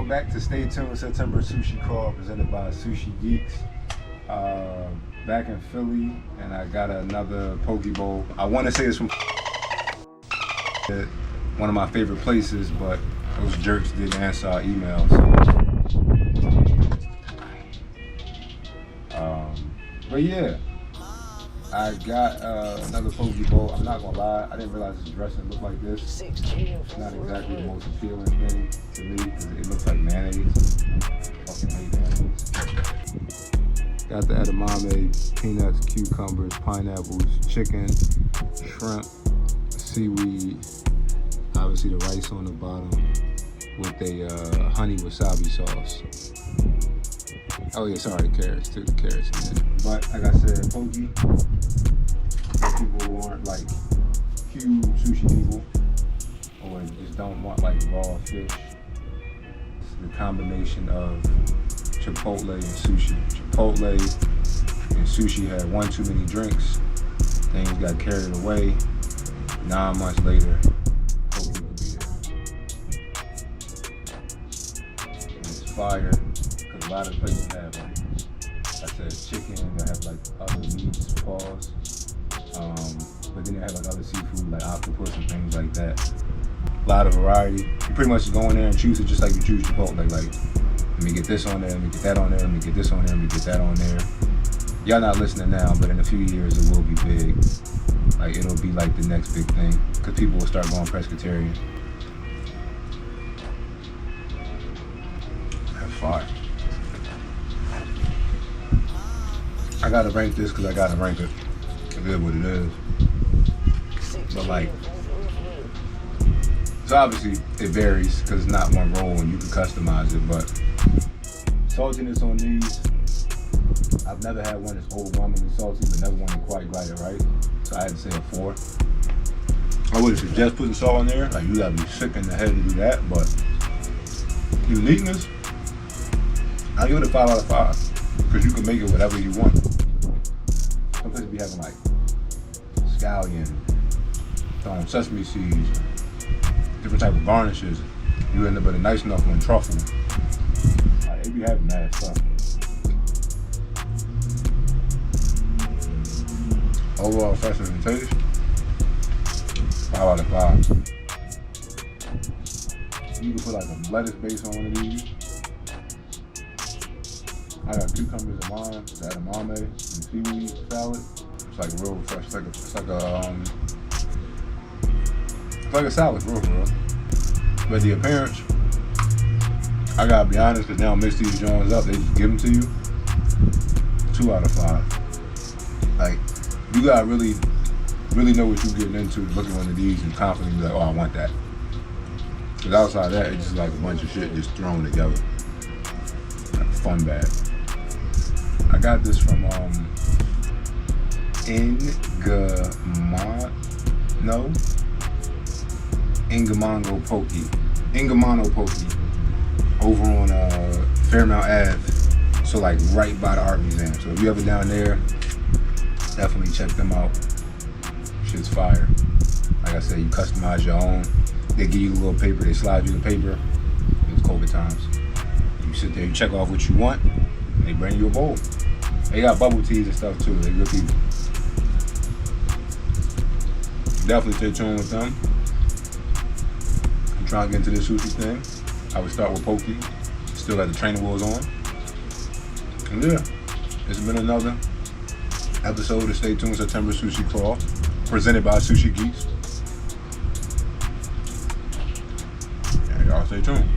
Welcome back to Stay Tuned September Sushi Call presented by Sushi Geeks. Back in Philly, and I got another poke bowl. I want to say it's from one of my favorite places, but those jerks didn't answer our emails. But yeah, I got another poke bowl. I'm not gonna lie, I didn't realize this dressing looked like this. It's not exactly the most appealing thing to me because it looks like mayonnaise. Fucking hate mayonnaise. Got the edamame, peanuts, cucumbers, pineapples, chicken, shrimp, seaweed, obviously the rice on the bottom with a honey wasabi sauce. Oh yeah, sorry, carrots too, carrots in there. But like I said, poke, people who aren't like huge sushi people or just don't want like raw fish, it's the combination of Chipotle and sushi. Chipotle and sushi had one too many drinks. Things got carried away. 9 months later, poke will be there. And it's fire because a lot of places have, like I said, chicken. They have like other meats, paws. But then they have like other seafood, like octopus and things like that. A lot of variety. You pretty much just go in there and choose it just like you choose Chipotle. Like, let me get this on there, let me get that on there, let me get this on there, let me get that on there. Y'all not listening now, but in a few years it will be big. Like, it'll be like the next big thing, because people will start going pescatarian. That's fire. I gotta rank this because I gotta rank it. It is what it is. But like, so obviously it varies because it's not one roll and you can customize it, but saltiness on these, I've never had one that's overwhelmingly salty, but never one that quite got it right. So I had to say a 4. I wouldn't suggest putting salt in there. Like, you gotta be sick in the head to do that, but uniqueness, I'll give it a 5 out of 5 because you can make it whatever you want. Some places be having like scallion, throwing sesame seeds, different type of garnishes. You end up with a nice enough one, truffle. Like, they be having mad stuff. Overall freshness and taste, 5 out of 5. You can put like a lettuce base on one of these. I got cucumbers in mine, the edamame and seaweed salad. It's like real fresh. It's like a salad, real. But the appearance, I gotta be honest, because they don't mix these joints up, they just give them to you. 2 out of 5. Like, you gotta really know what you're getting into looking at one of these and confidently be like, oh, I want that. Because outside that, it's just like a bunch of shit just thrown together. Like a fun bag. I got this from Engimono Poke over on Fairmount Ave. So like right by the art museum. So if you ever down there, definitely check them out. Shit's fire. Like I said, you customize your own. They give you a little paper, they slide you the paper. It was COVID times. You sit there, you check off what you want, and they bring you a bowl. They got bubble teas and stuff too. They good people. Definitely stay tuned with them. I'm trying to get into this sushi thing. I would start with poke. Still got the training wheels on. And yeah, it's been another episode of Stay Tuned September Sushi Call, presented by Sushi Geeks. Yeah, y'all stay tuned.